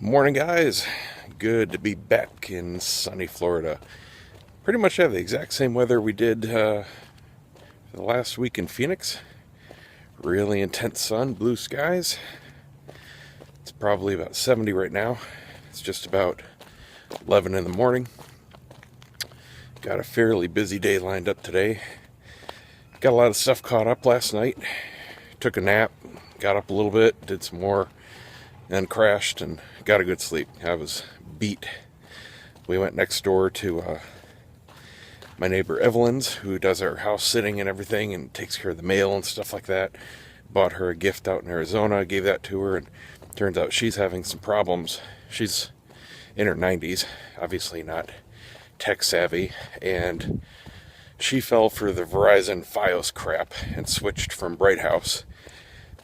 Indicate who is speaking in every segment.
Speaker 1: Morning, guys. Good to be back in sunny Florida. Pretty much have the exact same weather we did the last week in Phoenix. Really intense sun, blue skies. It's probably about 70 right now. It's just about 11 in the morning. Got a fairly busy day lined up today. Got a lot of stuff caught up last night. Took a nap, got up a little bit, did some more, then crashed and got a good sleep. I was beat. We went next door to my neighbor Evelyn's, who does our house sitting and everything and takes care of the mail and stuff like that. Bought her a gift out in Arizona, gave that to her, and turns out she's having some problems. She's in her 90s, obviously not tech savvy, and she fell for the Verizon Fios crap and switched from Bright House.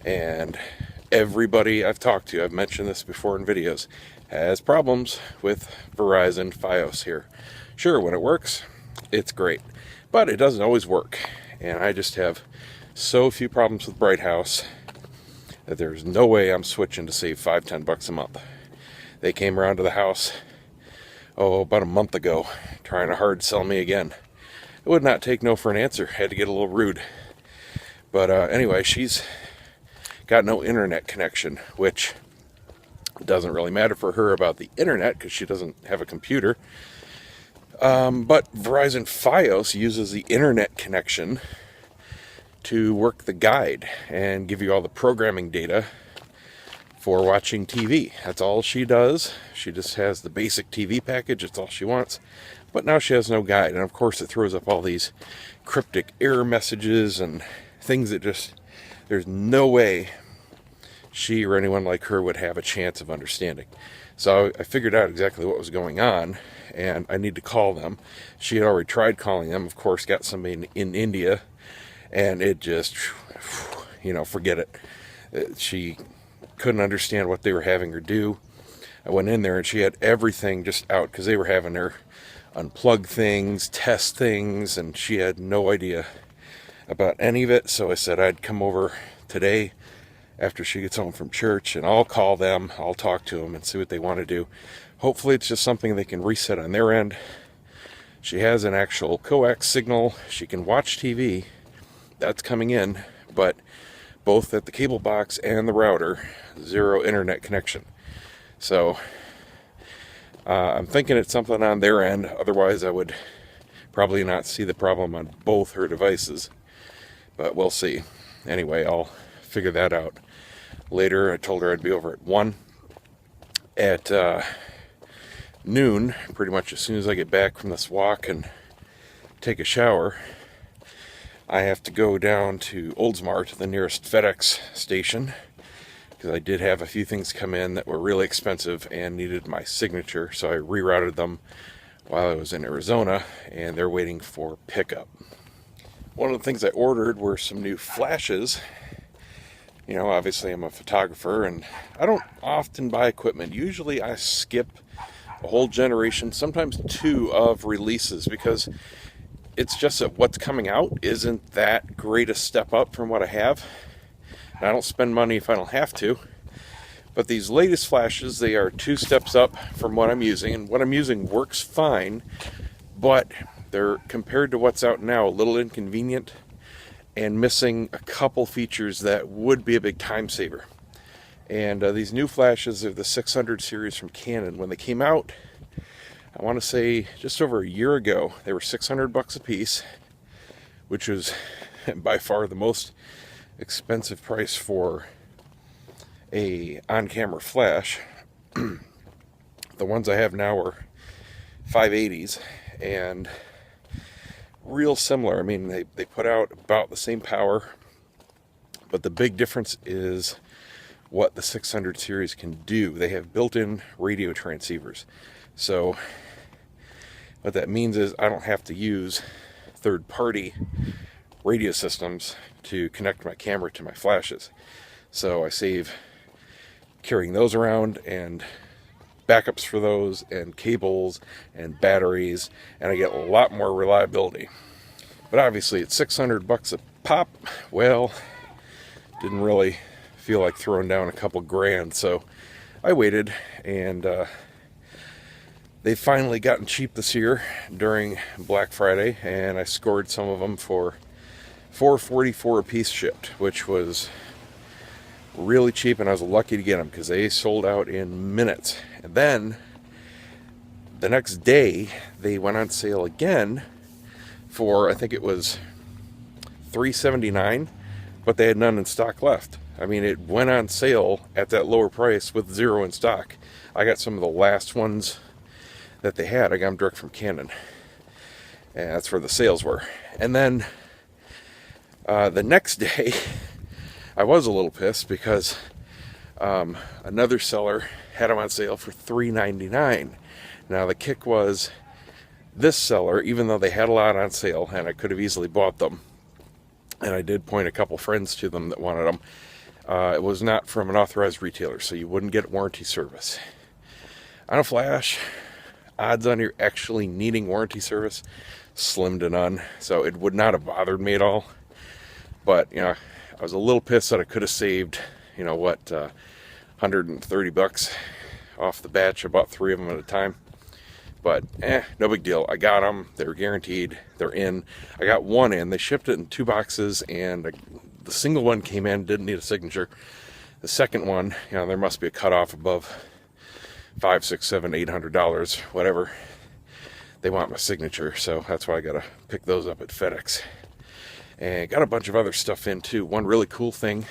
Speaker 1: And everybody I've talked to, I've mentioned this before in videos, has problems with Verizon Fios here. Sure, when it works, it's great, but it doesn't always work. And I just have so few problems with Bright House that there's no way I'm switching to save $5-10 a month. They came around to the house, about a month ago, trying to hard sell me again. It would not take no for an answer. Had to get a little rude. But anyway, she's got no internet connection, which doesn't really matter for her about the internet because she doesn't have a computer. But Verizon Fios uses the internet connection to work the guide and give you all the programming data for watching TV. That's all she does. She just has the basic TV package. It's all she wants. But now she has no guide. And of course it throws up all these cryptic error messages and things that just, there's no way she or anyone like her would have a chance of understanding. So I figured out exactly what was going on, and I need to call them. She had already tried calling them, of course, got somebody in India, and it just, forget it. She couldn't understand what they were having her do. I went in there, and she had everything just out, because they were having her unplug things, test things, and she had no idea about any of it. So I said I'd come over today after she gets home from church, and I'll call them, I'll talk to them and see what they want to do. Hopefully it's just something they can reset on their end. She has an actual coax signal. She can watch TV. That's coming in, but both at the cable box and the router, zero internet connection. So I'm thinking it's something on their end. Otherwise I would probably not see the problem on both her devices. But we'll see. Anyway, I'll figure that out later. I told her I'd be over at 1 at noon, pretty much as soon as I get back from this walk and take a shower. I have to go down to Oldsmar, to the nearest FedEx station, because I did have a few things come in that were really expensive and needed my signature, so I rerouted them while I was in Arizona, and they're waiting for pickup. One of the things I ordered were some new flashes. Obviously I'm a photographer and I don't often buy equipment. Usually I skip a whole generation, sometimes 2 of releases, because it's just that what's coming out isn't that great a step up from what I have. And I don't spend money if I don't have to. But these latest flashes, they are 2 steps up from what I'm using, and what I'm using works fine, but they're, compared to what's out now, a little inconvenient and missing a couple features that would be a big time saver. And these new flashes are the 600 series from Canon. When they came out, I want to say just over a year ago, they were $600 a piece, which was by far the most expensive price for a on-camera flash. The ones I have now are 580s, and real similar. I mean, they put out about the same power, but the big difference is what the 600 series can do. They have built-in radio transceivers. So what that means is I don't have to use third-party radio systems to connect my camera to my flashes. So I save carrying those around and backups for those and cables and batteries, and I get a lot more reliability. But obviously it's $600 a pop. Well, didn't really feel like throwing down a couple grand, so I waited, and they've finally gotten cheap this year during Black Friday, and I scored some of them for $4.44 a piece shipped, which was really cheap, and I was lucky to get them because they sold out in minutes. And then the next day they went on sale again for, I think it was $3.79, but they had none in stock left. I mean, it went on sale at that lower price with zero in stock. I got some of the last ones that they had. I got them direct from Canon, and that's where the sales were. And then the next day I was a little pissed because another seller had them on sale for $3.99. Now the kick was, this seller, even though they had a lot on sale and I could have easily bought them, and I did point a couple friends to them that wanted them, it was not from an authorized retailer, so you wouldn't get warranty service. On a Flash, odds on you actually needing warranty service, slim to none, so it would not have bothered me at all. But, you know, I was a little pissed that I could have saved, you know what, $130 off the batch. I bought 3 of them at a time. But, no big deal. I got them. They were guaranteed. They're in. I got one in. They shipped it in 2 boxes, and the single one came in, didn't need a signature. The second one, you know, there must be a cutoff above $500, $600, $700, $800, whatever. They want my signature, so that's why I got to pick those up at FedEx. And got a bunch of other stuff in, too. One really cool thing,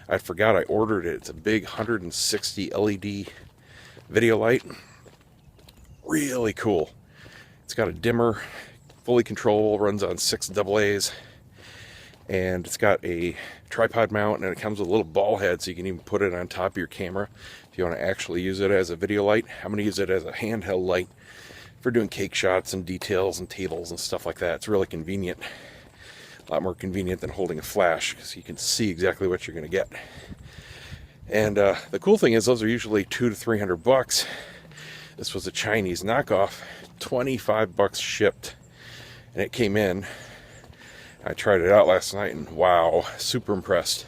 Speaker 1: I forgot I ordered it. It's a big 160 LED video light. Really cool. It's got a dimmer, fully controllable, runs on 6 AA's, and it's got a tripod mount, and it comes with a little ball head, so you can even put it on top of your camera if you want to actually use it as a video light. I'm going to use it as a handheld light for doing cake shots and details and tables and stuff like that. It's really convenient. A lot more convenient than holding a flash, because you can see exactly what you're going to get. And the cool thing is, those are usually $200 to $300. This was a Chinese knockoff, $25 shipped, and it came in. I tried it out last night, and wow, super impressed.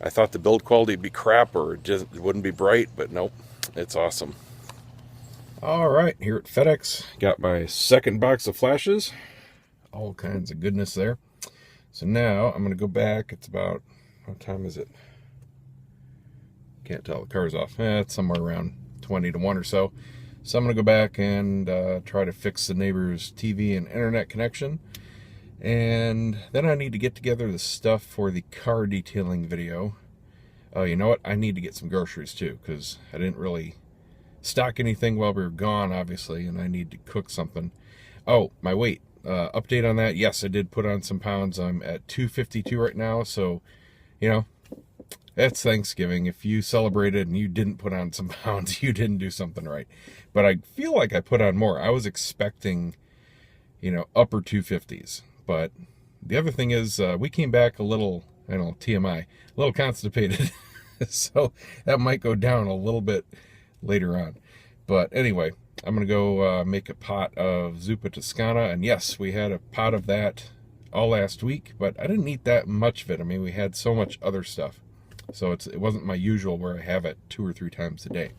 Speaker 1: I thought the build quality would be crap, or it wouldn't be bright, but nope, it's awesome. All right, here at FedEx, got my second box of flashes. All kinds of goodness there. So now I'm going to go back. It's about, what time is it? Can't tell, the car's off. It's somewhere around 20 to 1 or so. So I'm going to go back and try to fix the neighbor's TV and internet connection. And then I need to get together the stuff for the car detailing video. Oh, you know what? I need to get some groceries too, because I didn't really stock anything while we were gone, obviously, and I need to cook something. Oh, my weight. Update on that. Yes, I did put on some pounds. I'm at 252 right now, so, you know, that's Thanksgiving. If you celebrated and you didn't put on some pounds, you didn't do something right. But I feel like I put on more. I was expecting, you know, upper 250s. But the other thing is, we came back a little, I don't know, TMI, a little constipated. So that might go down a little bit later on. But anyway, I'm going to go make a pot of zuppa toscana. And yes, we had a pot of that all last week, but I didn't eat that much of it. I mean, we had so much other stuff. So it wasn't my usual where I have it 2 or 3 times a day.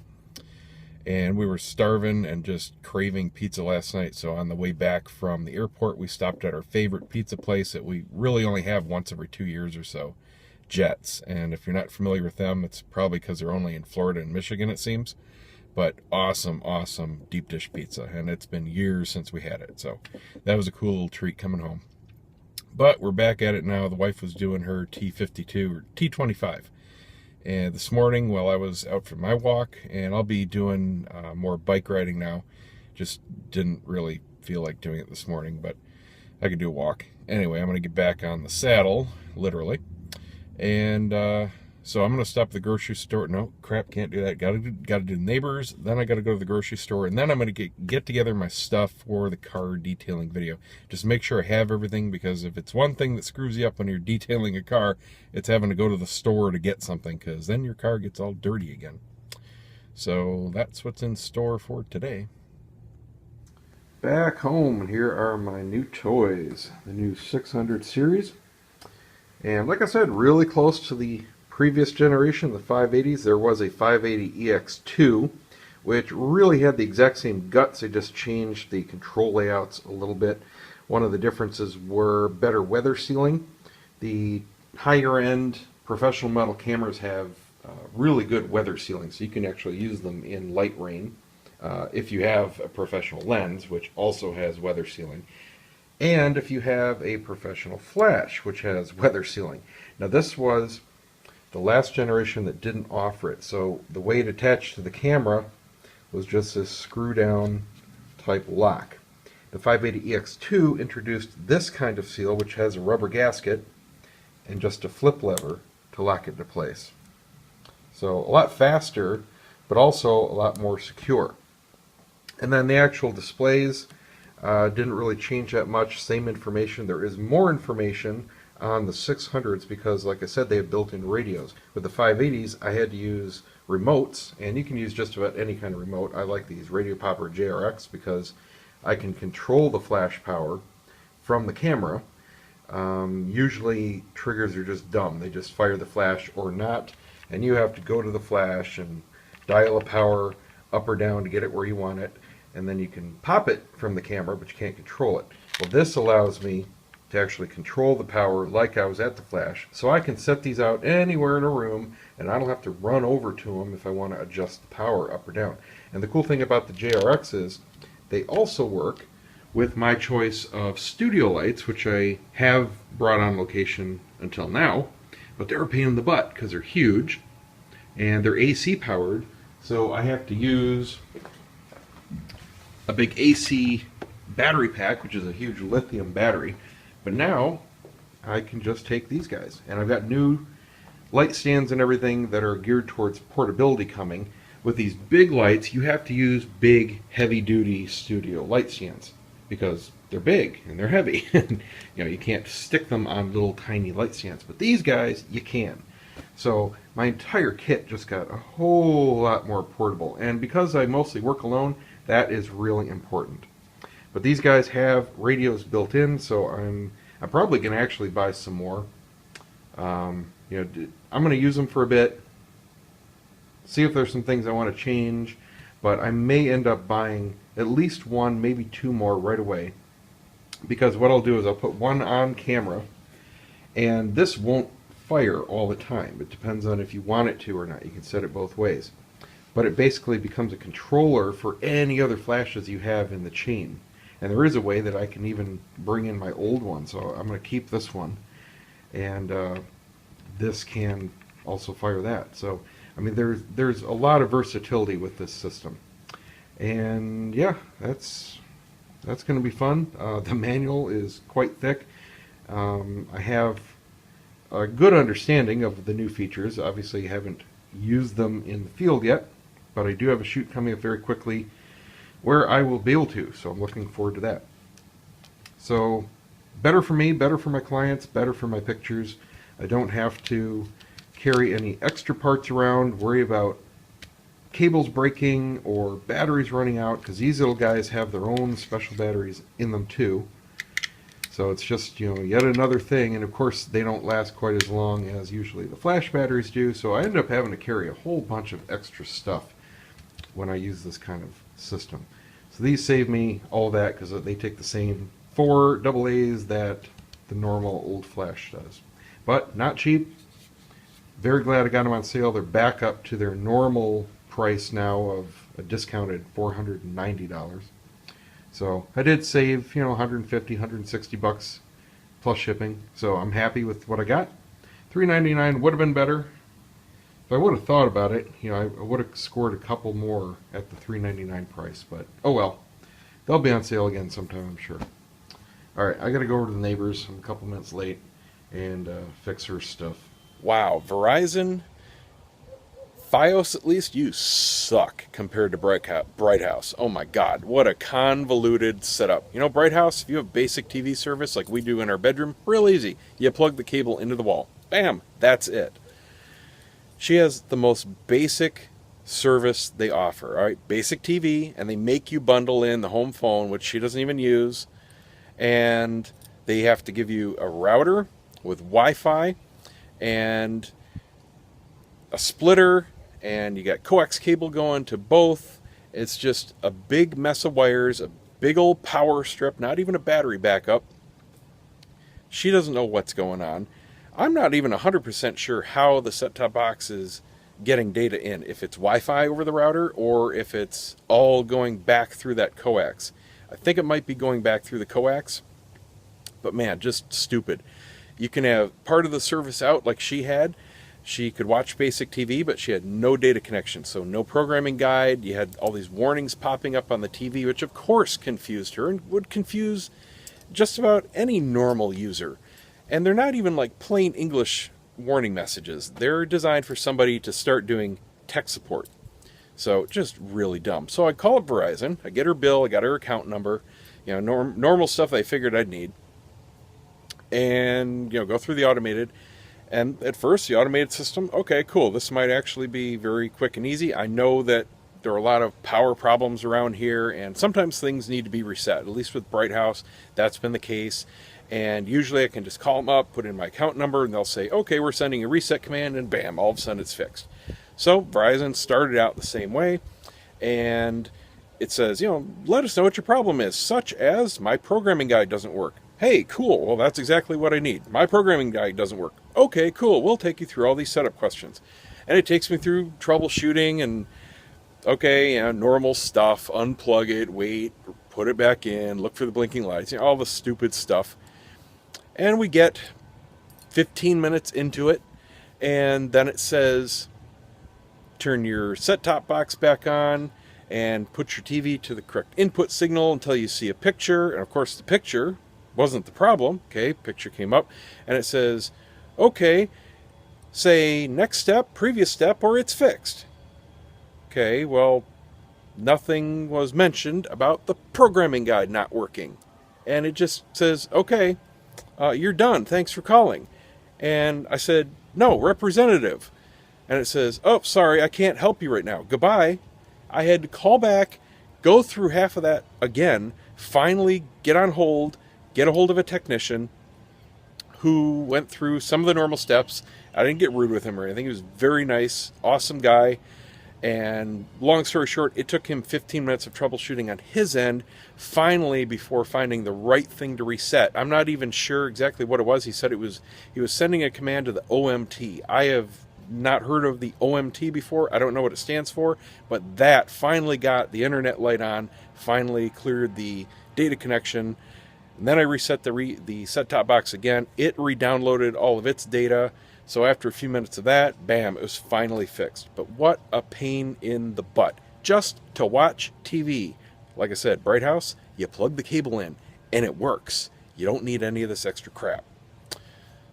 Speaker 1: And we were starving and just craving pizza last night. So on the way back from the airport, we stopped at our favorite pizza place that we really only have once every 2 years or so, Jets. And if you're not familiar with them, it's probably because they're only in Florida and Michigan, it seems. But awesome, awesome deep dish pizza. And it's been years since we had it. So that was a cool little treat coming home. But we're back at it now. The wife was doing her T52 or T25. And this morning, while I was out for my walk, and I'll be doing more bike riding now. Just didn't really feel like doing it this morning, but I could do a walk. Anyway, I'm going to get back on the saddle, literally. And so I'm going to stop at the grocery store. No, crap, can't do that. Got to do neighbors. Then I got to go to the grocery store, and then I'm going to get together my stuff for the car detailing video. Just make sure I have everything, because if it's one thing that screws you up when you're detailing a car, it's having to go to the store to get something, because then your car gets all dirty again. So that's what's in store for today. Back home, and here are my new toys. The new 600 series. And like I said, really close to the
Speaker 2: previous generation, the 580s, there was a 580EX2, which really had the exact same guts. They just changed the control layouts a little bit. One of the differences were better weather sealing. The higher end professional model cameras have really good weather sealing, so you can actually use them in light rain if you have a professional lens, which also has weather sealing, and if you have a professional flash, which has weather sealing. Now this was the last generation that didn't offer it, so the way it attached to the camera was just this screw down type lock. The 580EX2 introduced this kind of seal, which has a rubber gasket and just a flip lever to lock it into place. So a lot faster, but also a lot more secure. And then the actual displays didn't really change that much. Same information. There is more information on the 600s because, like I said, they have built-in radios. With the 580s, I had to use remotes, and you can use just about any kind of remote. I like these Radio Popper JRX because I can control the flash power from the camera. Usually triggers are just dumb. They just fire the flash or not, and you have to go to the flash and dial a power up or down to get it where you want it, and then you can pop it from the camera, but you can't control it. Well, this allows me to actually control the power like I was at the flash, so I can set these out anywhere in a room, and I don't have to run over to them if I want to adjust the power up or down. And the cool thing about the JRX is they also work with my choice of studio lights, which I have brought on location until now, but they're a pain in the butt because they're huge and they're AC powered, so I have to use a big AC battery pack, which is a huge lithium battery. But now I can just take these guys, and I've got new light stands and everything that are geared towards portability coming. With these big lights, you have to use big, heavy-duty studio light stands because they're big and they're heavy. You can't stick them on little tiny light stands, but these guys you can. So my entire kit just got a whole lot more portable, and because I mostly work alone, that is really important. But these guys have radios built in, so I'm probably going to actually buy some more. I'm going to use them for a bit, see if there's some things I want to change, but I may end up buying at least one, maybe two more right away, because what I'll do is I'll put one on camera, and this won't fire all the time. It depends on if you want it to or not. You can set it both ways. But it basically becomes a controller for any other flashes you have in the chain. And there is a way that I can even bring in my old one, so I'm going to keep this one, and this can also fire that. So I mean, there's a lot of versatility with this system, and yeah, that's going to be fun. The manual is quite thick. I have a good understanding of the new features. Obviously, I haven't used them in the field yet, but I do have a shoot coming up very quickly where I will be able to, so I'm looking forward to that. So better for me, better for my clients, better for my pictures. I don't have to carry any extra parts around, worry about cables breaking or batteries running out, because these little guys have their own special batteries in them too. So it's just, yet another thing, and of course they don't last quite as long as usually the flash batteries do, so I end up having to carry a whole bunch of extra stuff when I use this kind of system. So these save me all that because they take the same 4 AA's that the normal old flash does. But not cheap. Very glad I got them on sale. They're back up to their normal price now of a discounted $490. So I did save, $150, $160 plus shipping. So I'm happy with what I got. $399 would have been better. If I would have thought about it, I would have scored a couple more at the $399 price. But oh well, they'll be on sale again sometime, I'm sure. All right, I got to go over to the neighbors. I'm a couple minutes late, and fix her stuff.
Speaker 1: Wow, Verizon, Fios at least, you suck compared to Bright House. Oh my God, what a convoluted setup. Bright House, if you have basic TV service like we do in our bedroom, real easy. You plug the cable into the wall. Bam, that's it. She has the most basic service they offer, all right? Basic TV, and they make you bundle in the home phone, which she doesn't even use, and they have to give you a router with Wi-Fi, and a splitter, and you got coax cable going to both. It's just a big mess of wires, a big old power strip, not even a battery backup. She doesn't know what's going on. I'm not even 100% sure how the set-top box is getting data in, if it's Wi-Fi over the router or if it's all going back through that coax. I think it might be going back through the coax, but man, just stupid. You can have part of the service out like she had. She could watch basic TV, but she had no data connection, so no programming guide. You had all these warnings popping up on the TV, which of course confused her and would confuse just about any normal user. And they're not even like plain English warning messages. They're designed for somebody to start doing tech support. So just really dumb. So I call up Verizon, I get her bill, I got her account number, normal stuff I figured I'd need. And, go through the automated. And at first, the automated system, okay, cool. This might actually be very quick and easy. I know that there are a lot of power problems around here, and sometimes things need to be reset. At least with Bright House, that's been the case. And usually I can just call them up, put in my account number, and they'll say, okay, we're sending a reset command, and bam, all of a sudden it's fixed. So Verizon started out the same way, and it says, let us know what your problem is, such as my programming guide doesn't work. Hey, cool, well, that's exactly what I need. My programming guide doesn't work. Okay, cool, we'll take you through all these setup questions. And it takes me through troubleshooting and, okay, normal stuff, unplug it, wait, put it back in, look for the blinking lights, all the stupid stuff. And we get 15 minutes into it, and then it says, turn your set-top box back on and put your TV to the correct input signal until you see a picture. And of course, the picture wasn't the problem. Okay, picture came up, and it says, okay, say next step, previous step, or it's fixed. Okay, well, nothing was mentioned about the programming guide not working. And it just says, okay, you're done. Thanks for calling. And I said, no, representative. And it says, oh, sorry, I can't help you right now. Goodbye. I had to call back, go through half of that again, finally get on hold, get a hold of a technician who went through some of the normal steps. I didn't get rude with him or anything. He was very nice, awesome guy. And long story short, it took him 15 minutes of troubleshooting on his end, finally, before finding the right thing to reset. I'm not even sure exactly what it was. He said he was sending a command to the OMT. I have not heard of the OMT before. I don't know what it stands for, but that finally got the internet light on, finally cleared the data connection. And then I reset the set-top box again. It re-downloaded all of its data. So after a few minutes of that, bam, it was finally fixed. But what a pain in the butt. Just to watch TV. Like I said, Bright House, you plug the cable in, and it works. You don't need any of this extra crap.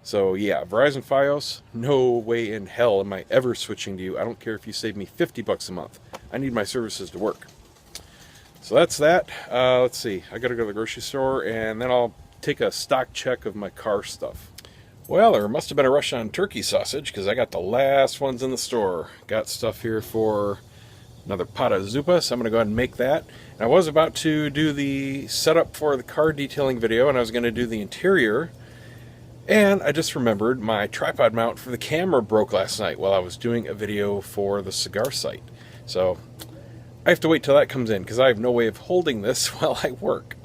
Speaker 1: So yeah, Verizon Fios, no way in hell am I ever switching to you. I don't care if you save me $50 a month. I need my services to work. So that's that. Let's see. I got to go to the grocery store, and then I'll take a stock check of my car stuff. Well, there must have been a rush on turkey sausage because I got the last ones in the store. Got stuff here for another pot of zuppa, so I'm going to go ahead and make that. And I was about to do the setup for the car detailing video, and I was going to do the interior. And I just remembered my tripod mount for the camera broke last night while I was doing a video for the cigar site. So I have to wait till that comes in because I have no way of holding this while I work.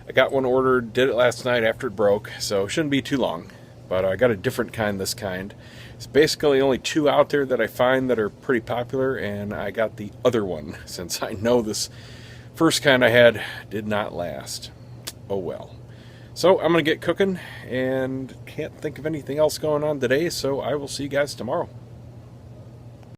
Speaker 1: I got one ordered, did it last night after it broke, so it shouldn't be too long. But I got a different kind this kind. It's basically only two out there that I find that are pretty popular, and I got the other one since I know this first kind I had did not last. Oh well. So I'm going to get cooking and can't think of anything else going on today, so I will see you guys tomorrow.